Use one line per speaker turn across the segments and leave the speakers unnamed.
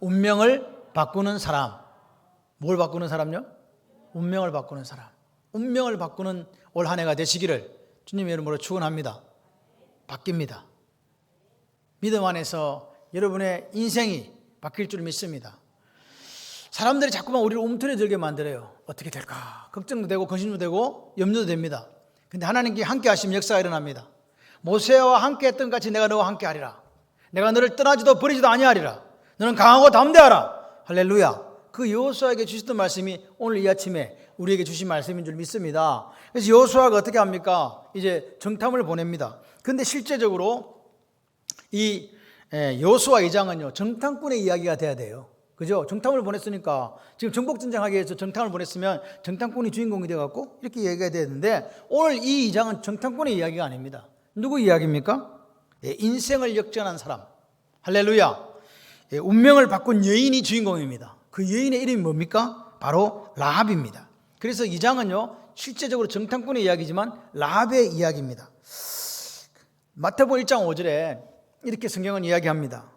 운명을 바꾸는 사람. 뭘 바꾸는 사람요? 운명을 바꾸는 사람. 운명을 바꾸는 올 한 해가 되시기를 주님의 이름으로 축원합니다. 바뀝니다. 믿음 안에서 여러분의 인생이 바뀔 줄 믿습니다. 사람들이 자꾸만 우리를 움츠러들게 만들어요. 어떻게 될까? 걱정도 되고 근심도 되고 염려도 됩니다. 근데 하나님께 함께 하시면 역사가 일어납니다. 모세와 함께 했던 같이 내가 너와 함께 하리라. 내가 너를 떠나지도 버리지도 아니하리라. 너는 강하고 담대하라. 할렐루야. 그 여호수아에게 주셨던 말씀이 오늘 이 아침에 우리에게 주신 말씀인 줄 믿습니다. 그래서 여호수아가 어떻게 합니까? 이제 정탐을 보냅니다. 근데 실제적으로 이 여호수아 2장은요 정탐꾼의 이야기가 돼야 돼요. 그죠? 정탐을 보냈으니까 지금 정복전쟁하기 위해서 정탐을 보냈으면 정탐꾼이 주인공이 돼갖고 이렇게 얘기가 되는데 오늘 이 2장은 정탐꾼의 이야기가 아닙니다. 누구 이야기입니까? 인생을 역전한 사람. 할렐루야. 운명을 바꾼 여인이 주인공입니다. 그 여인의 이름이 뭡니까? 바로 라합입니다. 그래서 2장은요 실제적으로 정탐꾼의 이야기지만 라합의 이야기입니다. 마태복음 1장 5절에 이렇게 성경은 이야기합니다.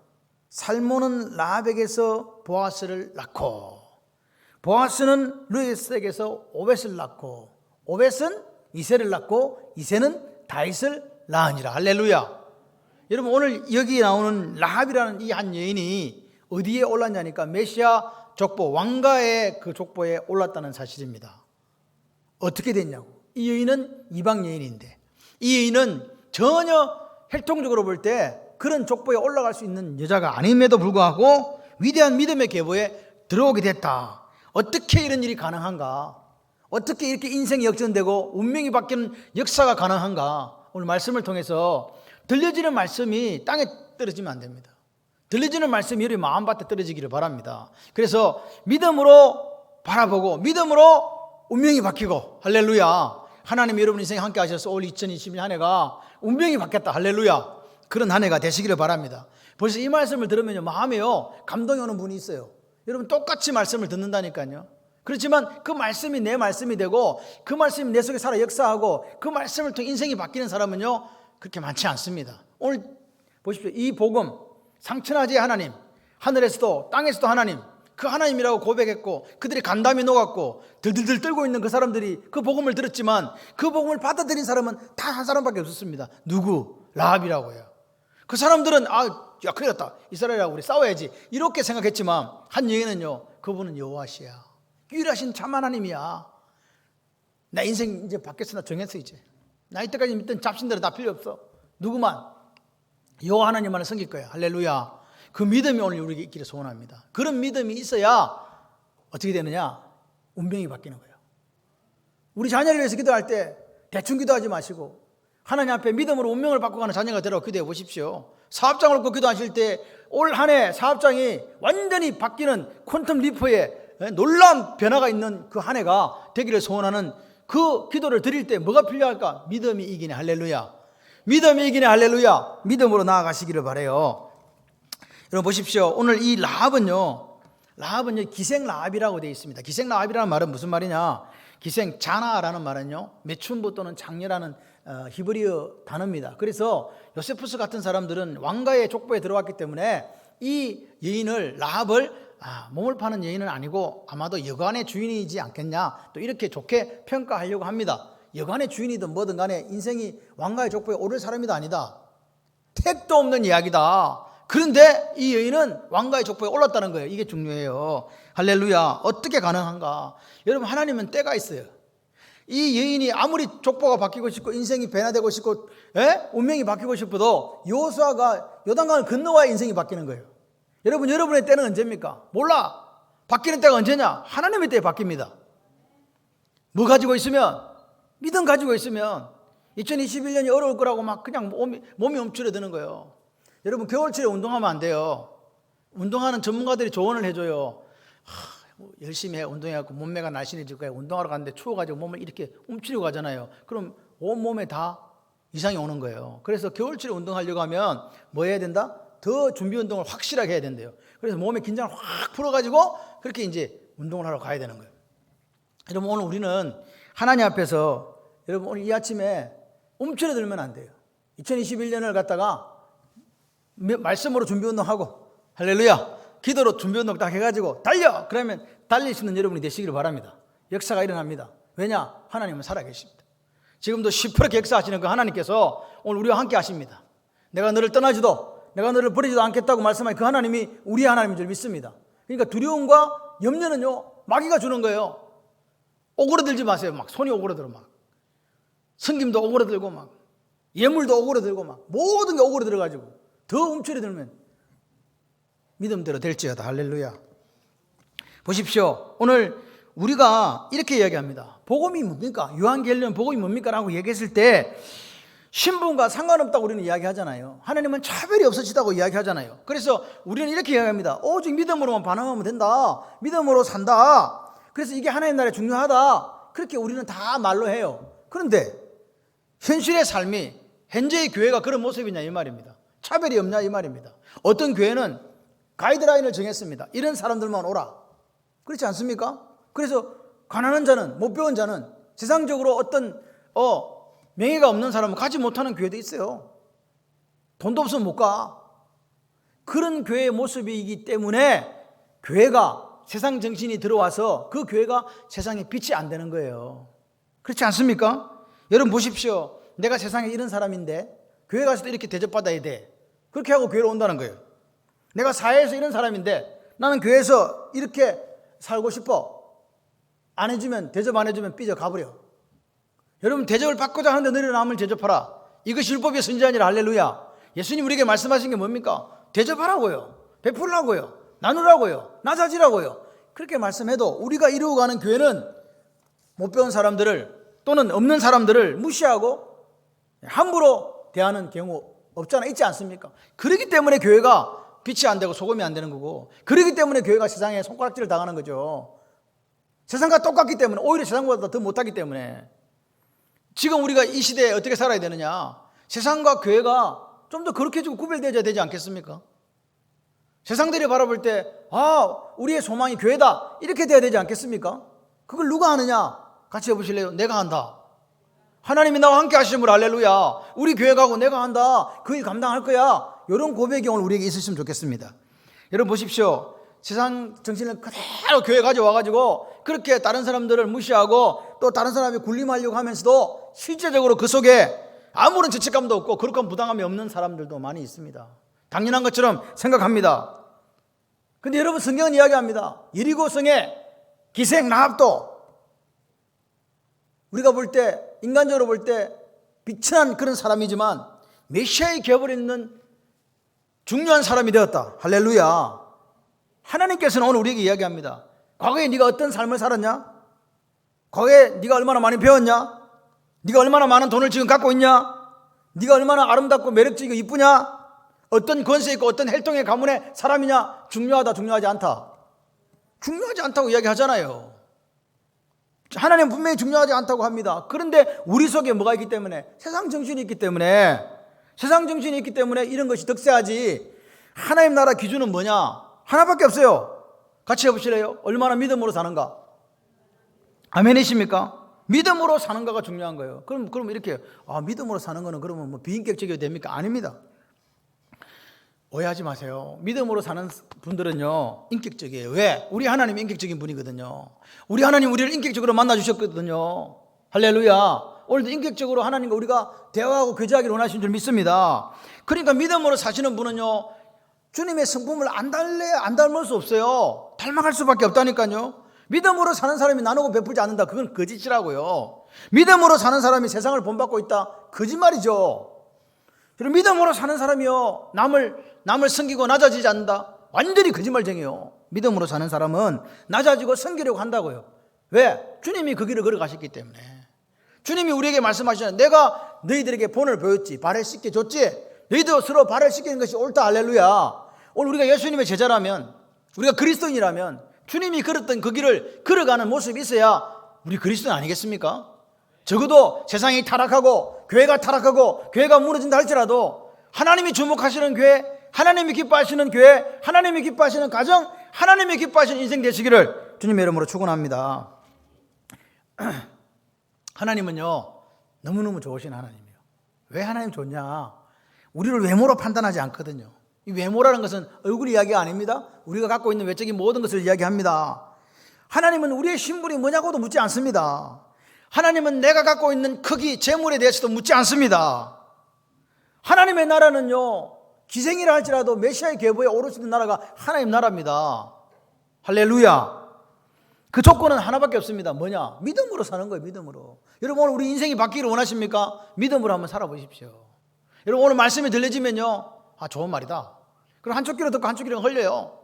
살몬은 라합에게서 보아스를 낳고 보아스는 루에스에게서 오벳을 낳고 오벳은 이새를 낳고 이새는 다윗을 낳으니라. 할렐루야. 여러분 오늘 여기 나오는 라합이라는 이 한 여인이 어디에 올랐냐니까 메시아 족보 왕가의 그 족보에 올랐다는 사실입니다. 어떻게 됐냐고. 이 여인은 이방 여인인데 이 여인은 전혀 혈통적으로 볼 때 그런 족보에 올라갈 수 있는 여자가 아님에도 불구하고 위대한 믿음의 계보에 들어오게 됐다. 어떻게 이런 일이 가능한가? 어떻게 이렇게 인생이 역전되고 운명이 바뀌는 역사가 가능한가? 오늘 말씀을 통해서 들려지는 말씀이 땅에 떨어지면 안 됩니다. 들려지는 말씀이 우리 마음밭에 떨어지기를 바랍니다. 그래서 믿음으로 바라보고 믿음으로 운명이 바뀌고 할렐루야. 하나님 여러분 인생에 함께 하셔서 올 2021 한 해가 운명이 바뀌었다. 할렐루야. 그런 한 해가 되시기를 바랍니다. 벌써 이 말씀을 들으면요 마음에요 감동이 오는 분이 있어요. 여러분 똑같이 말씀을 듣는다니까요. 그렇지만 그 말씀이 내 말씀이 되고 그 말씀이 내 속에 살아 역사하고 그 말씀을 통해 인생이 바뀌는 사람은요 그렇게 많지 않습니다. 오늘 보십시오. 이 복음 상천하지의 하나님, 하늘에서도 땅에서도 하나님, 그 하나님이라고 고백했고 그들이 간담이 녹았고 들들들 떨고 있는 그 사람들이 그 복음을 들었지만 그 복음을 받아들인 사람은 단 한 사람밖에 없었습니다. 누구? 라합이라고 해요. 그 사람들은 야 큰일 났다. 이스라엘하고 우리 싸워야지 이렇게 생각했지만 한 여인은요 그분은 여호와시야. 유일하신 참 하나님이야. 나 인생 이제 바뀌었어. 나 정했어 이제. 나 이때까지 믿던 잡신들은 다 필요 없어. 누구만 여호와 하나님만을 섬길 거야. 할렐루야. 그 믿음이 오늘 우리에게 있기를 소원합니다. 그런 믿음이 있어야 어떻게 되느냐? 운명이 바뀌는 거예요. 우리 자녀를 위해서 기도할 때 대충 기도하지 마시고 하나님 앞에 믿음으로 운명을 바꿔가는 자녀가 되라고 기도해 보십시오. 사업장을 놓고 기도하실 때 올 한 해 사업장이 완전히 바뀌는 퀀텀 리프의 놀라운 변화가 있는 그 한 해가 되기를 소원하는 그 기도를 드릴 때 뭐가 필요할까? 믿음이 이기네. 할렐루야. 믿음이 이기네. 할렐루야. 믿음으로 나아가시기를 바라요. 여러분 보십시오. 오늘 이 라합은요 기생 라합이라고 되어 있습니다. 기생 라합이라는 말은 무슨 말이냐? 기생 자나라는 말은요 매춘부 또는 장녀라는 히브리어 단어입니다. 그래서 요세푸스 같은 사람들은 왕가의 족보에 들어왔기 때문에 이 여인을 라합을 몸을 파는 여인은 아니고 아마도 여관의 주인이지 않겠냐 또 이렇게 좋게 평가하려고 합니다. 여관의 주인이든 뭐든 간에 인생이 왕가의 족보에 오를 사람이다 아니다. 택도 없는 이야기다. 그런데 이 여인은 왕가의 족보에 올랐다는 거예요. 이게 중요해요. 할렐루야. 어떻게 가능한가? 여러분 하나님은 때가 있어요. 이 여인이 아무리 족보가 바뀌고 싶고 인생이 변화되고 싶고 운명이 바뀌고 싶어도 여호수아가 요단강을 건너와야 인생이 바뀌는 거예요. 여러분 여러분의 때는 언제입니까? 몰라. 바뀌는 때가 언제냐? 하나님의 때에 바뀝니다. 뭐 가지고 있으면? 믿음 가지고 있으면 2021년이 어려울 거라고 막 그냥 몸이 움츠러드는 거예요. 여러분 겨울철에 운동하면 안 돼요. 운동하는 전문가들이 조언을 해줘요. 열심히 해. 운동해갖고 몸매가 날씬해질 거야. 운동하러 갔는데 추워가지고 몸을 이렇게 움츠리고 가잖아요. 그럼 온몸에 다 이상이 오는 거예요. 그래서 겨울철에 운동하려고 하면 뭐 해야 된다? 더 준비 운동을 확실하게 해야 된대요. 그래서 몸에 긴장을 확 풀어가지고 그렇게 이제 운동을 하러 가야 되는 거예요. 여러분 오늘 우리는 하나님 앞에서 여러분 오늘 이 아침에 움츠러들면 안 돼요. 2021년을 갖다가 말씀으로 준비 운동하고 할렐루야 기도로 준비운동 딱 해가지고 달려! 그러면 달릴 수 있는 여러분이 되시기를 바랍니다. 역사가 일어납니다. 왜냐? 하나님은 살아계십니다. 지금도 시퍼렇게 역사하시는 그 하나님께서 오늘 우리와 함께 하십니다. 내가 너를 떠나지도 내가 너를 버리지도 않겠다고 말씀하신 그 하나님이 우리의 하나님인 줄 믿습니다. 그러니까 두려움과 염려는요 마귀가 주는 거예요. 오그러들지 마세요. 막 손이 오그러들어 막 성김도 오그러들고 막 예물도 오그러들고 막 모든 게 오그러들어가지고 더 움츠러들면 믿음대로 될지어다. 할렐루야. 보십시오. 오늘 우리가 이렇게 이야기합니다. 복음이 뭡니까? 요한계시록 복음이 뭡니까? 라고 얘기했을 때 신분과 상관없다고 우리는 이야기하잖아요. 하나님은 차별이 없으시다고 이야기하잖아요. 그래서 우리는 이렇게 이야기합니다. 오직 믿음으로만 반응하면 된다. 믿음으로 산다. 그래서 이게 하나님 나라에 중요하다. 그렇게 우리는 다 말로 해요. 그런데 현실의 삶이 현재의 교회가 그런 모습이냐 이 말입니다. 차별이 없냐 이 말입니다. 어떤 교회는 가이드라인을 정했습니다. 이런 사람들만 오라. 그렇지 않습니까? 그래서 가난한 자는, 못 배운 자는, 세상적으로 어떤 명예가 없는 사람은 가지 못하는 교회도 있어요. 돈도 없으면 못 가. 그런 교회의 모습이기 때문에 교회가 세상 정신이 들어와서 그 교회가 세상에 빛이 안 되는 거예요. 그렇지 않습니까? 여러분 보십시오. 내가 세상에 이런 사람인데 교회 가서도 이렇게 대접받아야 돼. 그렇게 하고 교회로 온다는 거예요. 내가 사회에서 이런 사람인데 나는 교회에서 이렇게 살고 싶어. 안 해주면, 대접 안 해주면 삐져 가버려. 여러분 대접을 받고자 하는데 너희는 남을 대접하라. 이것이 율법의 선지자니라. 할렐루야. 예수님 우리에게 말씀하신 게 뭡니까? 대접하라고요. 베풀라고요. 나누라고요. 낮아지라고요. 그렇게 말씀해도 우리가 이루어가는 교회는 못 배운 사람들을 또는 없는 사람들을 무시하고 함부로 대하는 경우 없잖아. 있지 않습니까? 그렇기 때문에 교회가 빛이 안 되고 소금이 안 되는 거고, 그렇기 때문에 교회가 세상에 손가락질을 당하는 거죠. 세상과 똑같기 때문에, 오히려 세상보다 더 못하기 때문에. 지금 우리가 이 시대에 어떻게 살아야 되느냐? 세상과 교회가 좀 더 그렇게 좀 구별되어야 되지 않겠습니까? 세상들이 바라볼 때 우리의 소망이 교회다 이렇게 돼야 되지 않겠습니까? 그걸 누가 하느냐? 같이 해보실래요? 내가 한다. 하나님이 나와 함께 하시므로 할렐루야. 우리 교회 가고 내가 한다. 그 일 감당할 거야. 이런 고백이 오늘 우리에게 있으시면 좋겠습니다. 여러분 보십시오. 세상 정신을 그대로 교회 가져와가지고 그렇게 다른 사람들을 무시하고 또 다른 사람이 군림하려고 하면서도 실제적으로 그 속에 아무런 죄책감도 없고 거룩한 부당함이 없는 사람들도 많이 있습니다. 당연한 것처럼 생각합니다. 근데 여러분 성경은 이야기합니다. 여리고성의 기생 라합도 우리가 볼 때 인간적으로 볼 때 비천한 그런 사람이지만 메시아의 겹을 잇는 중요한 사람이 되었다. 할렐루야. 하나님께서는 오늘 우리에게 이야기합니다. 과거에 네가 어떤 삶을 살았냐? 과거에 네가 얼마나 많이 배웠냐? 네가 얼마나 많은 돈을 지금 갖고 있냐? 네가 얼마나 아름답고 매력적이고 이쁘냐? 어떤 권세 있고 어떤 혈통의 가문의 사람이냐? 중요하다 중요하지 않다. 중요하지 않다고 이야기하잖아요. 하나님은 분명히 중요하지 않다고 합니다. 그런데 우리 속에 뭐가 있기 때문에? 세상 정신이 있기 때문에, 세상 정신이 있기 때문에 이런 것이 득세하지. 하나님 나라 기준은 뭐냐? 하나밖에 없어요. 같이 해보실래요? 얼마나 믿음으로 사는가? 아멘이십니까? 믿음으로 사는가가 중요한 거예요. 그럼 이렇게 믿음으로 사는 거는 그러면 뭐 비인격적이 됩니까? 아닙니다. 오해하지 마세요. 믿음으로 사는 분들은요 인격적이에요. 왜? 우리 하나님 인격적인 분이거든요. 우리 하나님 우리를 인격적으로 만나 주셨거든요. 할렐루야. 오늘도 인격적으로 하나님과 우리가 대화하고 교제하기를 원하시는 줄 믿습니다. 그러니까 믿음으로 사시는 분은요 주님의 성품을 안 닮을 수 없어요. 닮아갈 수밖에 없다니까요. 믿음으로 사는 사람이 나누고 베풀지 않는다. 그건 거짓이라고요. 믿음으로 사는 사람이 세상을 본받고 있다. 거짓말이죠. 그리고 믿음으로 사는 사람이요 남을 섬기고 낮아지지 않는다. 완전히 거짓말쟁이요. 믿음으로 사는 사람은 낮아지고 섬기려고 한다고요. 왜? 주님이 그 길을 걸어가셨기 때문에. 주님이 우리에게 말씀하시잖아요. 내가 너희들에게 본을 보였지, 발을 씻겨줬지. 너희도 서로 발을 씻기는 것이 옳다. 할렐루야. 오늘 우리가 예수님의 제자라면, 우리가 그리스도인이라면 주님이 걸었던 그 길을 걸어가는 모습이 있어야 우리 그리스도인 아니겠습니까? 적어도 세상이 타락하고 교회가 타락하고 교회가 무너진다 할지라도 하나님이 주목하시는 교회, 하나님이 기뻐하시는 교회, 하나님이 기뻐하시는 가정, 하나님이 기뻐하시는 인생 되시기를 주님의 이름으로 축원합니다. 하나님은요 너무너무 좋으신 하나님이에요. 왜 하나님 좋냐? 우리를 외모로 판단하지 않거든요. 이 외모라는 것은 얼굴 이야기가 아닙니다. 우리가 갖고 있는 외적인 모든 것을 이야기합니다. 하나님은 우리의 신분이 뭐냐고도 묻지 않습니다. 하나님은 내가 갖고 있는 크기, 재물에 대해서도 묻지 않습니다. 하나님의 나라는요, 기생이라 할지라도 메시아의 계보에 오르시는 나라가 하나님 나라입니다. 할렐루야. 그 조건은 하나밖에 없습니다. 뭐냐? 믿음으로 사는 거예요. 믿음으로. 여러분, 오늘 우리 인생이 바뀌기를 원하십니까? 믿음으로 한번 살아보십시오. 여러분, 오늘 말씀이 들려지면요, 아, 좋은 말이다. 그럼 한쪽 귀로 듣고 한쪽 귀로 흘려요.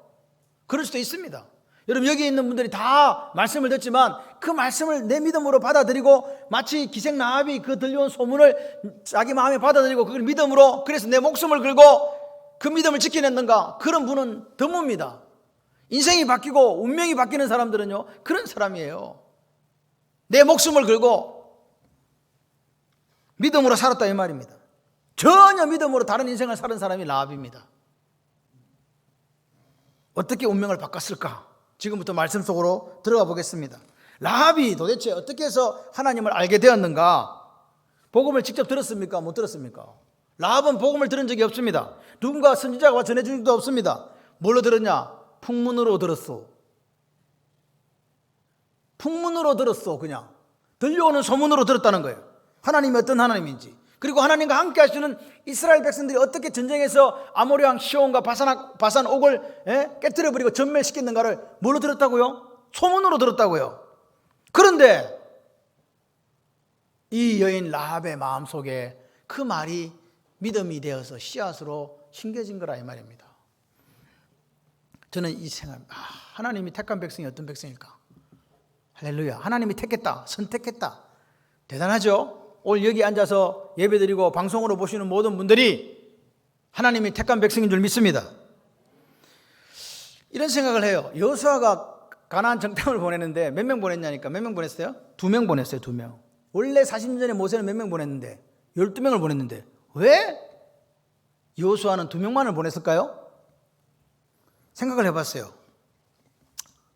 그럴 수도 있습니다. 여러분, 여기 있는 분들이 다 말씀을 듣지만 그 말씀을 내 믿음으로 받아들이고 마치 기생라합이 그 들려온 소문을 자기 마음에 받아들이고 그걸 믿음으로, 그래서 내 목숨을 걸고 그 믿음을 지켜냈는가? 그런 분은 드뭅니다. 인생이 바뀌고 운명이 바뀌는 사람들은요, 그런 사람이에요. 내 목숨을 걸고 믿음으로 살았다 이 말입니다. 전혀 믿음으로 다른 인생을 사는 사람이 라합입니다. 어떻게 운명을 바꿨을까? 지금부터 말씀 속으로 들어가 보겠습니다. 라합이 도대체 어떻게 해서 하나님을 알게 되었는가? 복음을 직접 들었습니까? 못 들었습니까? 라합은 복음을 들은 적이 없습니다. 누군가 선지자가 전해준 적도 없습니다. 뭘로 들었냐? 풍문으로 들었어. 풍문으로 들었어. 그냥 들려오는 소문으로 들었다는 거예요. 하나님이 어떤 하나님인지, 그리고 하나님과 함께 하시는 이스라엘 백성들이 어떻게 전쟁에서 아모리 왕 시온과 바산 옥을 깨뜨려버리고 전멸시켰는가를 뭘로 들었다고요? 소문으로 들었다고요. 그런데 이 여인 라합의 마음속에 그 말이 믿음이 되어서 씨앗으로 심겨진 거라 이 말입니다. 저는 이 생각, 하나님이 택한 백성이 어떤 백성일까? 할렐루야. 하나님이 택했다, 선택했다. 대단하죠? 오늘 여기 앉아서 예배드리고 방송으로 보시는 모든 분들이 하나님이 택한 백성인 줄 믿습니다. 이런 생각을 해요. 여호수아가 가나안 정탐을 보냈는데 몇 명 보냈냐니까. 몇 명 보냈어요? 2명 보냈어요. 2명. 원래 40년 전에 모세는 몇 명 보냈는데 12명을 보냈는데 왜 여호수아는 2명만을 보냈을까요? 생각을 해봤어요.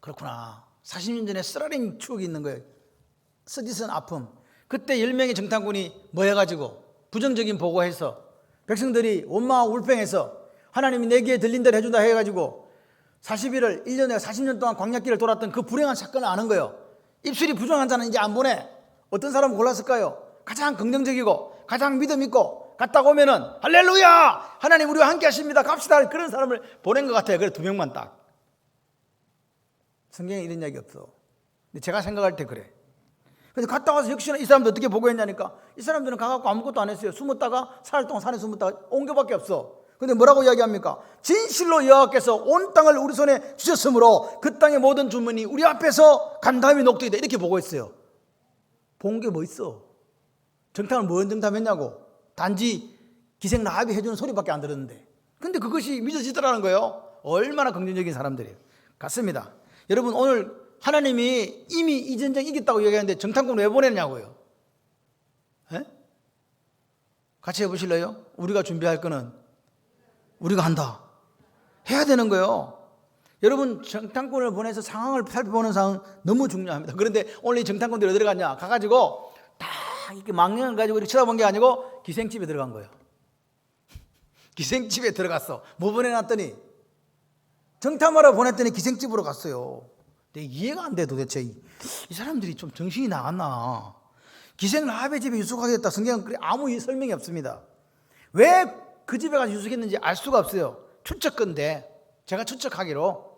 그렇구나. 40년 전에 쓰라린 추억이 있는 거예요. 쓰디쓴 아픔. 그때 10명의 정탐꾼이 모여가지고 부정적인 보고해서 백성들이 원망하고 울팽해서 하나님이 내 귀에 들린 대로 해준다 해가지고 40일을 1년에 40년 동안 광야길을 돌았던 그 불행한 사건을 아는 거예요. 입술이 부정한 자는 이제 안 보내. 어떤 사람을 골랐을까요? 가장 긍정적이고 가장 믿음 있고 갔다 오면은 할렐루야, 하나님 우리와 함께 하십니다, 갑시다, 그런 사람을 보낸 것 같아요. 그래 2명만 딱. 성경에 이런 이야기 없어. 근데 제가 생각할 때 그래. 그래서 갔다 와서 역시나 이 사람들 어떻게 보고했냐니까, 이 사람들은 가갖고 아무것도 안 했어요. 숨었다가 사흘 동안 산에 숨었다가 온 게밖에 없어. 근데 뭐라고 이야기합니까? 진실로 여호와께서 온 땅을 우리 손에 주셨으므로 그 땅의 모든 주민이 우리 앞에서 간담이 녹두이다, 이렇게 보고했어요. 본 게 뭐 있어? 정탐을 뭔 정탐했냐고. 단지 기생 라합이 해주는 소리밖에 안 들었는데, 근데 그것이 믿어지더라는 거예요. 얼마나 긍정적인 사람들이에요. 같습니다. 여러분, 오늘 하나님이 이미 이 전쟁 이겼다고 얘기하는데 정탐꾼 왜 보냈냐고요? 에? 같이 해보실래요? 우리가 준비할 거는 우리가 한다. 해야 되는 거예요. 여러분, 정탐꾼을 보내서 상황을 살펴보는 상황 너무 중요합니다. 그런데 오늘 이 정탐꾼들이 어디 들어갔냐? 가가지고 다 이렇게 망령을 가지고 이렇게 쳐다본 게 아니고 기생집에 들어간 거예요. 기생집에 들어갔어. 뭐 보내놨더니, 정탐하러 보냈더니 기생집으로 갔어요. 근데 이해가 안 돼. 도대체 이 사람들이 좀 정신이 나갔나? 기생 라합의 집에 유숙하게 됐다, 성경은 아무 설명이 없습니다. 왜 그 집에 가서 유숙했는지 알 수가 없어요. 추측건데, 제가 추측하기로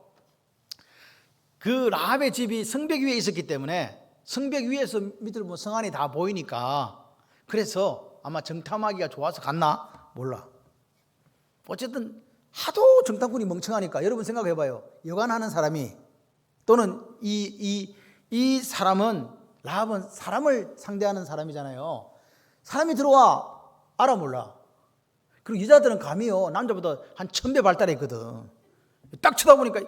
그 라합의 집이 성벽 위에 있었기 때문에 성벽 위에서 밑으로 보면 성 안이 다 보이니까, 그래서 아마 정탐하기가 좋아서 갔나? 몰라. 어쨌든 하도 정탐꾼이 멍청하니까, 여러분 생각해봐요. 여관하는 사람이, 또는 이 사람은, 라합은 사람을 상대하는 사람이잖아요. 사람이 들어와, 알아 몰라. 그리고 여자들은 감이요, 남자보다 한 1000배 발달했거든. 딱 쳐다보니까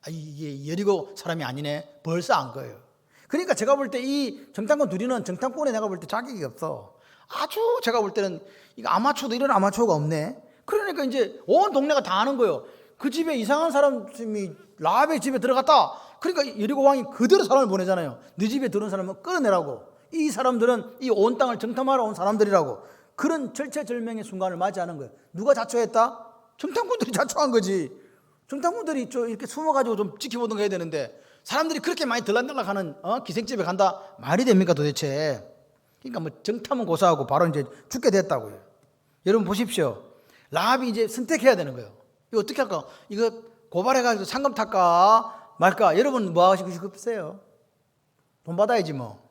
이게 여리고 사람이 아니네, 벌써 안 거예요. 그러니까 제가 볼 때 이 정탐꾼 둘이는 정탐꾼에 내가 볼 때 자격이 없어. 아주 제가 볼 때는 이거 아마추어도 이런 아마추어가 없네. 그러니까 이제 온 동네가 다 아는 거예요. 그 집에 이상한 사람이 라합의 집에 들어갔다. 그러니까 여리고 왕이 그대로 사람을 보내잖아요. 네 집에 들어온 사람은 끌어내라고. 이 사람들은 이 온 땅을 정탐하러 온 사람들이라고. 그런 절체절명의 순간을 맞이하는 거예요. 누가 자초했다? 정탐꾼들이 자초한 거지. 정탐꾼들이 이렇게 숨어가지고 좀 지켜보던 거 해야 되는데 사람들이 그렇게 많이 들락날락하는 기생집에 간다 말이 됩니까 도대체? 그러니까 뭐 정탐은 고사하고 바로 이제 죽게 됐다고요. 여러분 보십시오. 라합이 이제 선택해야 되는 거예요. 이거 어떻게 할까? 이거 고발해가지고 상금 탈까 말까? 여러분 뭐 하시고 싶으세요? 돈 받아야지 뭐.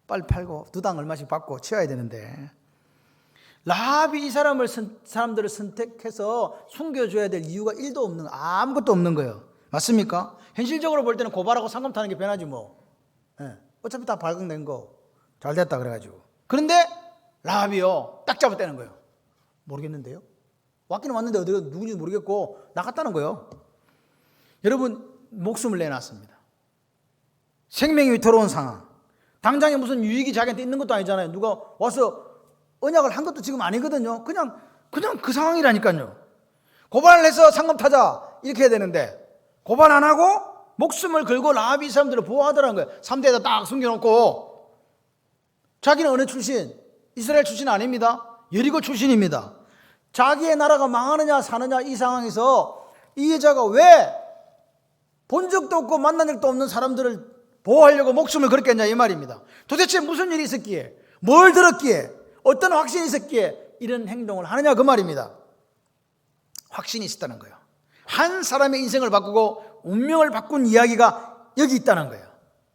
빨리 팔고 두 당 얼마씩 받고 치워야 되는데 라합이 이 사람들을 선택해서 숨겨줘야 될 이유가 1도 없는, 아무것도 없는 거예요. 맞습니까? 현실적으로 볼 때는 고발하고 상금 타는 게 변하지 뭐. 예. 어차피 다 발각된 거. 잘 됐다 그래가지고. 그런데 라합이요 딱 잡아떼는 거예요. 모르겠는데요. 왔기는 왔는데 어디가 누군지 모르겠고 나갔다는 거예요. 여러분 목숨을 내놨습니다. 생명이 위태로운 상황. 당장에 무슨 유익이 자기한테 있는 것도 아니잖아요. 누가 와서 언약을 한 것도 지금 아니거든요. 그냥 그 상황이라니까요. 고발을 해서 상금 타자 이렇게 해야 되는데 고발 안 하고 목숨을 걸고 라합이 이 사람들을 보호하더라는 거예요. 3대에다 딱 숨겨놓고. 자기는 어느 출신? 이스라엘 출신 아닙니다. 여리고 출신입니다. 자기의 나라가 망하느냐 사느냐 이 상황에서 이 여자가 왜 본 적도 없고 만난 적도 없는 사람들을 보호하려고 목숨을 걸었겠냐 이 말입니다. 도대체 무슨 일이 있었기에, 뭘 들었기에, 어떤 확신이 있었기에 이런 행동을 하느냐 그 말입니다. 확신이 있었다는 거예요. 한 사람의 인생을 바꾸고 운명을 바꾼 이야기가 여기 있다는 거예요.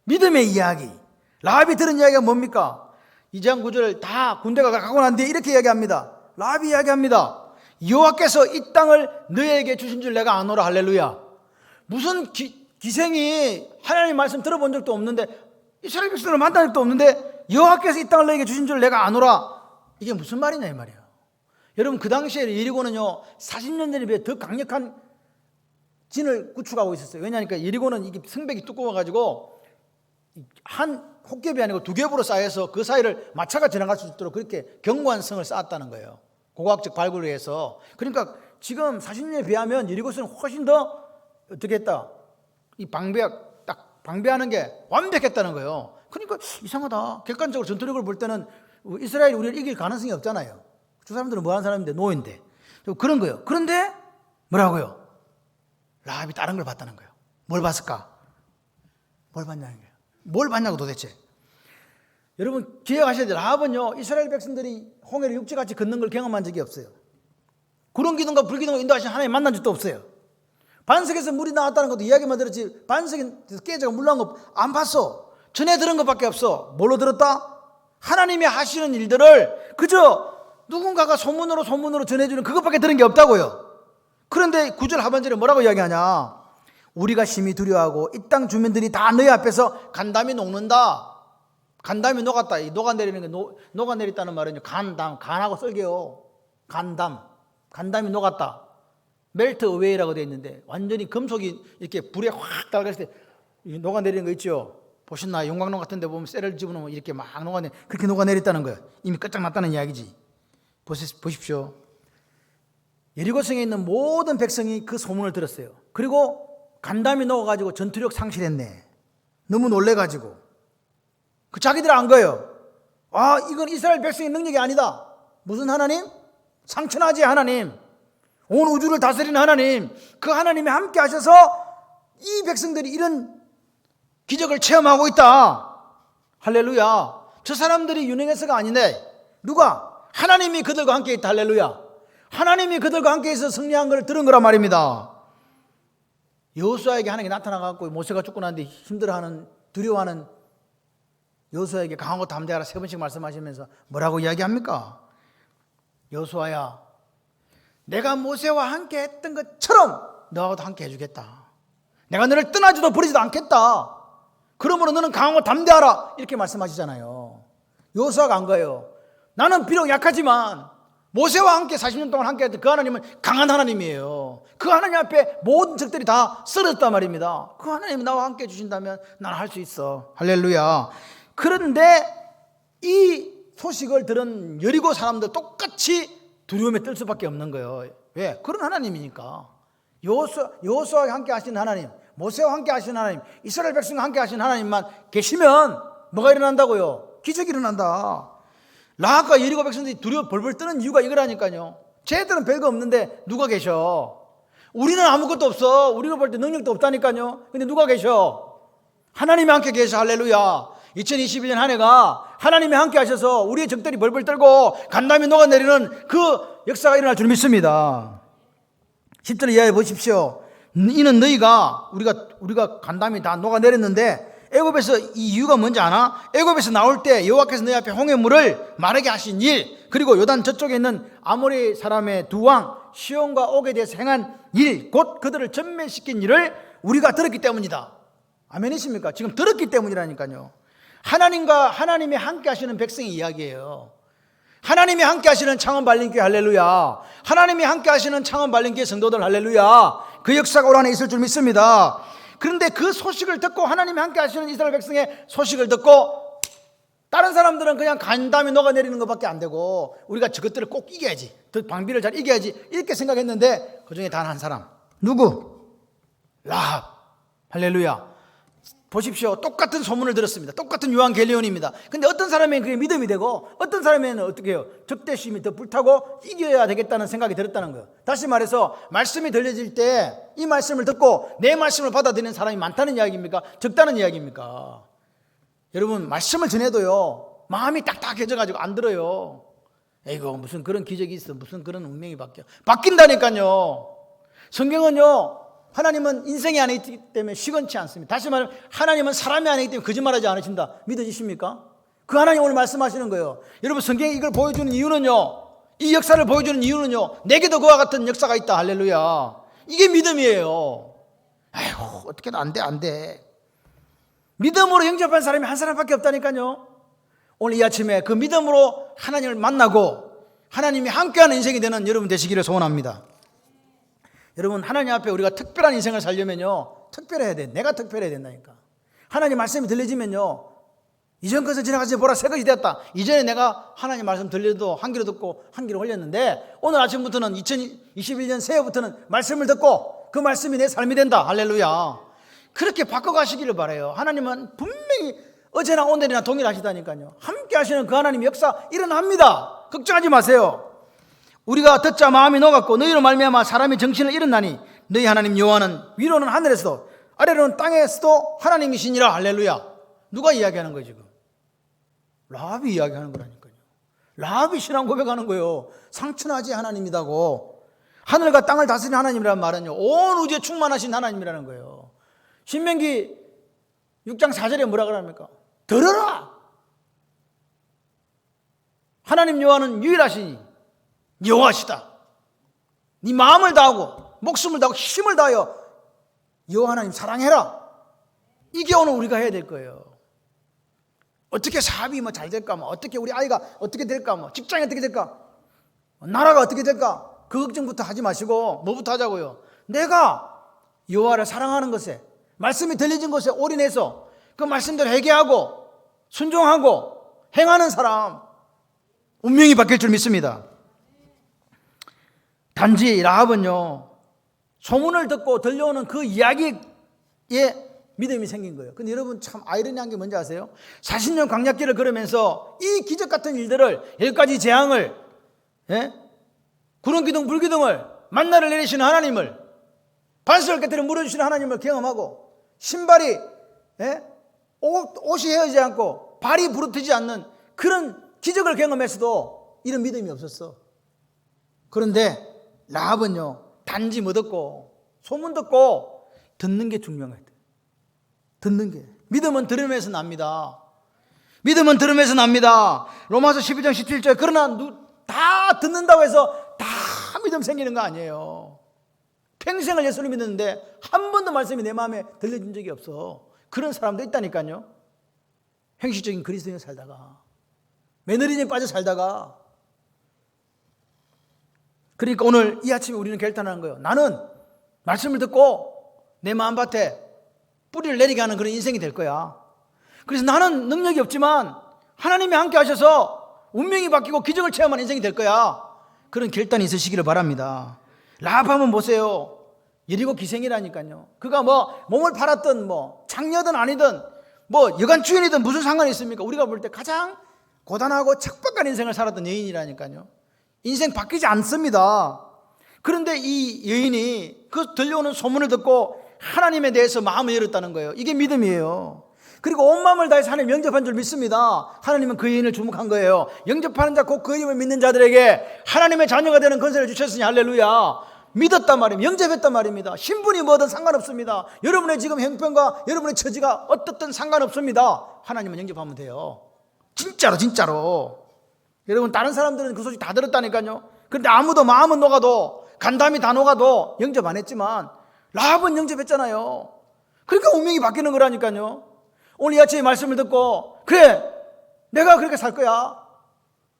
믿음의 이야기. 라합이 들은 이야기가 뭡니까? 2장 9절 다 군대가 가고 난 뒤에 이렇게 이야기합니다. 라합이 이야기합니다. 여호와께서 이 땅을 너희에게 주신 줄 내가 아노라. 할렐루야. 무슨 기생이 하나님 말씀 들어본 적도 없는데 이스라엘 백성을 만난 적도 없는데 여호와께서 이 땅을 너희에게 주신 줄 내가 아노라. 이게 무슨 말이냐 이 말이에요. 여러분 그 당시에 여리고는요 40년 전에 비해 더 강력한 진을 구축하고 있었어요. 왜냐하니까 여리고는 이게 성벽이 두꺼워가지고 한 홉겹이 아니고 두 겹으로 쌓여서 그 사이를 마차가 지나갈 수 있도록 그렇게 견고한 성을 쌓았다는 거예요. 고고학적 발굴을 해서. 그러니까 지금 40년에 비하면 여리고성은 훨씬 더 어떻게 했다? 이 방배하는 게 완벽했다는 거예요. 그러니까 이상하다. 객관적으로 전투력을 볼 때는 이스라엘이 우리를 이길 가능성이 없잖아요. 저 사람들은 뭐 하는 사람인데 노인데 그런 거예요. 그런데 뭐라고요? 라합이 다른 걸 봤다는 거예요. 뭘 봤을까? 뭘 봤냐는 거예요. 뭘 봤냐고 도대체. 여러분 기억하셔야 돼요. 라합은요 이스라엘 백성들이 홍해를 육지같이 걷는 걸 경험한 적이 없어요. 구름 기둥과 불 기둥을 인도하신 하나님 만난 적도 없어요. 반석에서 물이 나왔다는 것도 이야기만 들었지 반석에서 깨져가 물 나온 거 안 봤어. 전에 들은 것밖에 없어. 뭘로 들었다? 하나님이 하시는 일들을 그저 누군가가 소문으로 전해주는 그것밖에 들은 게 없다고요. 그런데 9절 하반절에 뭐라고 이야기하냐? 우리가 심히 두려워하고 이 땅 주민들이 다 너희 앞에서 간담이 녹는다. 간담이 녹았다. 이 녹아내리는 게 녹아내렸다는 말은요 간하고 썰게요. 간담이 녹았다. 멜트 어웨이라고 되어 있는데 완전히 금속이 이렇게 불에 확 달갔을 때 녹아내리는 거 있죠. 보셨나요? 용광로 같은 데 보면 쇠를 집어넣으면 이렇게 막 그렇게 녹아내렸다는 거예요. 이미 끝장났다는 이야기지. 보십시오. 여리고성에 있는 모든 백성이 그 소문을 들었어요. 그리고 간담이 녹아가지고 전투력 상실했네. 너무 놀래가지고 그 자기들 안 거예요. 아 이건 이스라엘 백성의 능력이 아니다. 무슨 하나님? 상천하지 하나님, 온 우주를 다스리는 하나님, 그 하나님이 함께 하셔서 이 백성들이 이런 기적을 체험하고 있다. 할렐루야. 저 사람들이 유능해서가 아니네. 누가? 하나님이 그들과 함께 있다. 할렐루야. 하나님이 그들과 함께 있어서 승리한 걸 들은 거란 말입니다. 여호수아에게 하나님이 나타나갖고 모세가 죽고 난 뒤 힘들어하는 두려워하는 여호수아에게 강하고 담대하라 3번씩 말씀하시면서 뭐라고 이야기합니까? 여호수아야, 내가 모세와 함께 했던 것처럼 너하고도 함께 해주겠다. 내가 너를 떠나지도 버리지도 않겠다. 그러므로 너는 강하고 담대하라 이렇게 말씀하시잖아요. 여호수아가 안 가요. 나는 비록 약하지만 모세와 함께 40년 동안 함께 했던 그 하나님은 강한 하나님이에요. 그 하나님 앞에 모든 적들이 다 쓰러졌단 말입니다. 그 하나님이 나와 함께 해주신다면 나는 할 수 있어. 할렐루야. 그런데 이 소식을 들은 여리고 사람들 똑같이 두려움에 떨 수밖에 없는 거예요. 왜? 그런 하나님이니까. 여호수아와 함께 하신 하나님, 모세와 함께 하신 하나님, 이스라엘 백성과 함께 하신 하나님만 계시면 뭐가 일어난다고요? 기적이 일어난다. 라합과 여리고 백성들이 두려워 벌벌 떠는 이유가 이거라니까요. 쟤들은 별거 없는데 누가 계셔? 우리는 아무것도 없어. 우리가 볼 때 능력도 없다니까요. 근데 누가 계셔? 하나님이 함께 계셔. 할렐루야. 2021년 한 해가 하나님이 함께 하셔서 우리의 적들이 벌벌 떨고 간담이 녹아내리는 그 역사가 일어날 줄 믿습니다. 10절 이하에 보십시오. 이는 너희가 우리가 간담이 다 녹아내렸는데 애굽에서 이 이유가 뭔지 아나? 애굽에서 나올 때 여호와께서 너희 앞에 홍해물을 마르게 하신 일, 그리고 요단 저쪽에 있는 아모리 사람의 두 왕 시온과 옥에 대해서 행한 일, 곧 그들을 전멸시킨 일을 우리가 들었기 때문이다. 아멘이십니까? 지금 들었기 때문이라니까요. 하나님이 함께 하시는 백성의 이야기예요. 하나님이 함께 하시는 창원 발림교회 할렐루야. 하나님이 함께 하시는 창원 발림교회 성도들 할렐루야. 그 역사가 올 한해 있을 줄 믿습니다. 그런데 그 소식을 듣고, 하나님이 함께 하시는 이스라엘 백성의 소식을 듣고 다른 사람들은 그냥 간담이 녹아내리는 것밖에 안 되고 우리가 저것들을 꼭 이겨야지, 그 방비를 잘 이겨야지 이렇게 생각했는데 그 중에 단 한 사람, 누구? 라합. 할렐루야. 보십시오. 똑같은 소문을 들었습니다. 똑같은 요한겔리온입니다. 근데 어떤 사람에는 그게 믿음이 되고 어떤 사람에는 어떻게 해요? 적대심이 더 불타고 이겨야 되겠다는 생각이 들었다는 거예요. 다시 말해서 말씀이 들려질 때 이 말씀을 듣고 내 말씀을 받아들이는 사람이 많다는 이야기입니까? 적다는 이야기입니까? 여러분, 말씀을 전해도요 마음이 딱딱해져가지고 안 들어요. 에이고, 무슨 그런 기적이 있어, 무슨 그런 운명이 바뀐다니까요. 성경은요, 하나님은 인생이 안에 있기 때문에 시건치 않습니다. 다시 말하면 하나님은 사람이 안에 있기 때문에 거짓말하지 않으신다. 믿어지십니까? 그 하나님 오늘 말씀하시는 거예요. 여러분, 성경이 이걸 보여주는 이유는요, 이 역사를 보여주는 이유는요, 내게도 그와 같은 역사가 있다. 할렐루야. 이게 믿음이에요. 아이고, 어떻게 안 돼. 믿음으로 영접한 사람이 한 사람밖에 없다니까요. 오늘 이 아침에 그 믿음으로 하나님을 만나고 하나님이 함께하는 인생이 되는 여러분 되시기를 소원합니다. 여러분, 하나님 앞에 우리가 특별한 인생을 살려면요, 특별해야 돼. 내가 특별해야 된다니까. 하나님 말씀이 들려지면요, 이전 것을 지나가지 보라, 새 것이 되었다. 이전에 내가 하나님 말씀 들려도 한 귀로 듣고 한 귀로 흘렸는데 오늘 아침부터는 2021년 새해부터는 말씀을 듣고 그 말씀이 내 삶이 된다. 할렐루야. 그렇게 바꿔가시기를 바라요. 하나님은 분명히 어제나 오늘이나 동일하시다니까요. 함께 하시는 그 하나님 역사 일어납니다. 걱정하지 마세요. 우리가 듣자 마음이 녹았고 너희로 말미암아 사람이 정신을 잃었나니 너희 하나님 여호와는 위로는 하늘에서도 아래로는 땅에서도 하나님이시니라. 할렐루야. 누가 이야기하는 거예요 지금? 라합이 이야기하는 거라니까요. 라합이 신앙 고백하는 거예요. 상천하지 하나님이다고. 하늘과 땅을 다스리는 하나님이라는 말은요, 온 우주에 충만하신 하나님이라는 거예요. 신명기 6장 4절에 뭐라 그럽니까? 들어라. 하나님 여호와는 유일하시니 여호와시다. 네 마음을 다하고 목숨을 다하고 힘을 다하여 여호와 하나님 사랑해라. 이게 오늘 우리가 해야 될 거예요. 어떻게 사업이 잘 될까, 어떻게 우리 아이가 어떻게 될까, 직장이 어떻게 될까, 나라가 어떻게 될까, 그 걱정부터 하지 마시고 뭐부터 하자고요? 내가 여호와를 사랑하는 것에, 말씀이 들려진 것에 올인해서 그 말씀대로 회개하고 순종하고 행하는 사람, 운명이 바뀔 줄 믿습니다. 단지 라합은요, 소문을 듣고 들려오는 그 이야기에 믿음이 생긴 거예요. 근데 여러분, 참 아이러니한 게 뭔지 아세요? 40년 광야길을 걸으면서 이 기적 같은 일들을, 10가지 재앙을, 구름기둥 불기둥을, 만나를 내리시는 하나님을, 반석을 깨뜨려 물어주시는 하나님을 경험하고, 신발이 옷이 헤어지지 않고 발이 부르트지 않는 그런 기적을 경험했어도 이런 믿음이 없었어. 그런데 라합은요, 단지 뭐 듣고 소문 듣고 듣는 게 중요해요. 듣는 게. 믿음은 들음에서 납니다. 믿음은 들음에서 납니다. 로마서 12장 17절. 그러나 다 듣는다고 해서 다 믿음 생기는 거 아니에요. 평생을 예수를 믿는데 한 번도 말씀이 내 마음에 들려진 적이 없어. 그런 사람도 있다니까요. 형식적인 그리스도인을 살다가, 매너리즘에 빠져 살다가. 그러니까 오늘 이 아침에 우리는 결단하는 거예요. 나는 말씀을 듣고 내 마음밭에 뿌리를 내리게 하는 그런 인생이 될 거야. 그래서 나는 능력이 없지만 하나님이 함께 하셔서 운명이 바뀌고 기적을 체험하는 인생이 될 거야. 그런 결단이 있으시기를 바랍니다. 라합 한번 보세요. 여리고 기생이라니까요. 그가 몸을 팔았든 장녀든 아니든 여관 주인이든 무슨 상관이 있습니까? 우리가 볼 때 가장 고단하고 척박한 인생을 살았던 여인이라니까요. 인생 바뀌지 않습니다. 그런데 이 여인이 그 들려오는 소문을 듣고 하나님에 대해서 마음을 열었다는 거예요. 이게 믿음이에요. 그리고 온 마음을 다해서 하나님 영접한 줄 믿습니다. 하나님은 그 여인을 주목한 거예요. 영접하는 자, 곧 그 이름을 믿는 자들에게 하나님의 자녀가 되는 권세를 주셨으니 할렐루야. 믿었단 말입니다. 영접했단 말입니다. 신분이 뭐든 상관없습니다. 여러분의 지금 형편과 여러분의 처지가 어떻든 상관없습니다. 하나님은 영접하면 돼요. 진짜로. 여러분, 다른 사람들은 그 소식 다 들었다니까요. 그런데 아무도 마음은 녹아도, 간담이 다 녹아도 영접 안 했지만 라합은 영접했잖아요. 그러니까 운명이 바뀌는 거라니까요. 오늘 이 아침에 말씀을 듣고, 그래, 내가 그렇게 살 거야.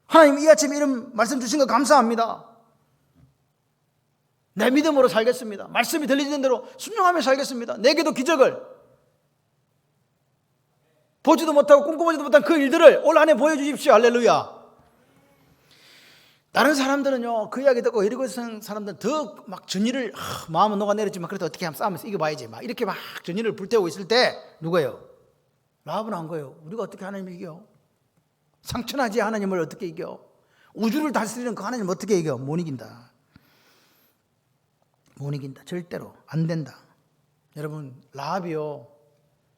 하나님 이 아침에 이런 말씀 주신 거 감사합니다. 내 믿음으로 살겠습니다. 말씀이 들리는 대로 순종하며 살겠습니다. 내게도 기적을, 보지도 못하고 꿈꿔보지도 못한 그 일들을 올 한 해 보여주십시오. 할렐루야. 다른 사람들은요, 그 이야기 듣고 여리고 사람들은 더 막 전의를 마음은 녹아내렸지만 그래도 어떻게 하면 싸움에서 이겨봐야지 막 이렇게 막 전의를 불태우고 있을 때 누구예요? 라합은 한 거예요. 우리가 어떻게 하나님을 이겨? 상천하지 하나님을 어떻게 이겨? 우주를 다스리는 그 하나님을 어떻게 이겨? 못 이긴다. 절대로 안 된다. 여러분, 라합이요,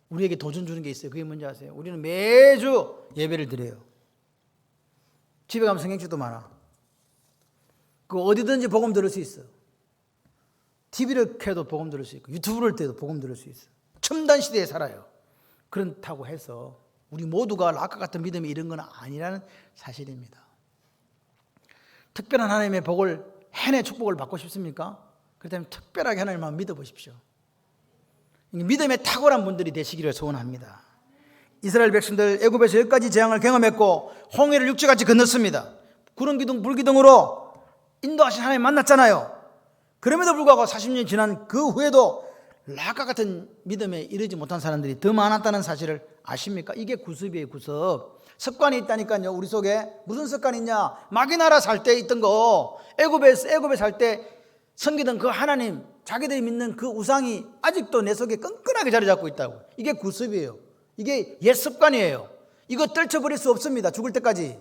우리에게 도전 주는 게 있어요. 그게 뭔지 아세요? 우리는 매주 예배를 드려요. 집에 가면 성경책도 많아. 그 어디든지 복음 들을 수 있어. TV를 켜도 복음 들을 수 있고, 유튜브를 켜도 복음 들을 수 있어. 첨단 시대에 살아요. 그렇다고 해서 우리 모두가 라합과 같은 믿음이 이런 건 아니라는 사실입니다. 특별한 하나님의 복을, 해내 축복을 받고 싶습니까? 그렇다면 특별하게 하나님만 믿어보십시오. 믿음에 탁월한 분들이 되시기를 소원합니다. 이스라엘 백성들 애굽에서 10가지 재앙을 경험했고 홍해를 육지같이 건넜습니다. 구름 기둥 불기둥으로 인도하신 하나님 만났잖아요. 그럼에도 불구하고 40년이 지난 그 후에도 라합과 같은 믿음에 이르지 못한 사람들이 더 많았다는 사실을 아십니까? 이게 구습이에요. 구습. 습관이 있다니까요. 우리 속에 무슨 습관이 있냐? 마귀나라 살 때 있던 거, 애굽에 살 때 섬기던 그 하나님, 자기들이 믿는 그 우상이 아직도 내 속에 끈끈하게 자리 잡고 있다고. 이게 구습이에요. 이게 옛 습관이에요. 이거 떨쳐버릴 수 없습니다. 죽을 때까지.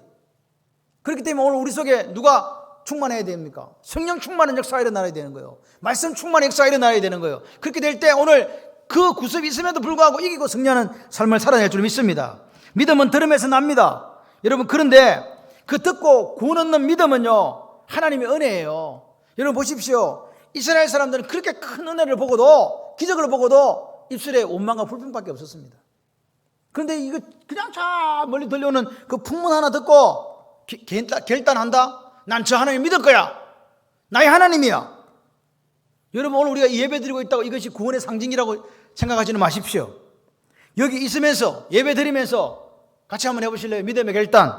그렇기 때문에 오늘 우리 속에 누가 충만해야 됩니까? 성령 충만한 역사가 일어나야 되는 거예요. 말씀 충만한 역사가 일어나야 되는 거예요. 그렇게 될 때 오늘 그 구습이 있음에도 불구하고 이기고 승리하는 삶을 살아낼 줄 믿습니다. 믿음은 들음에서 납니다. 여러분, 그런데 그 듣고 구원 얻는 믿음은요, 하나님의 은혜예요. 여러분 보십시오. 이스라엘 사람들은 그렇게 큰 은혜를 보고도, 기적을 보고도 입술에 원망과 불평밖에 없었습니다. 그런데 이거 그냥 저 멀리 들려오는 그 풍문 하나 듣고 결단한다? 난 저 하나님 믿을 거야. 나의 하나님이야. 여러분, 오늘 우리가 예배 드리고 있다고 이것이 구원의 상징이라고 생각하지는 마십시오. 여기 있으면서 예배 드리면서 같이 한번 해보실래요? 믿음의 결단,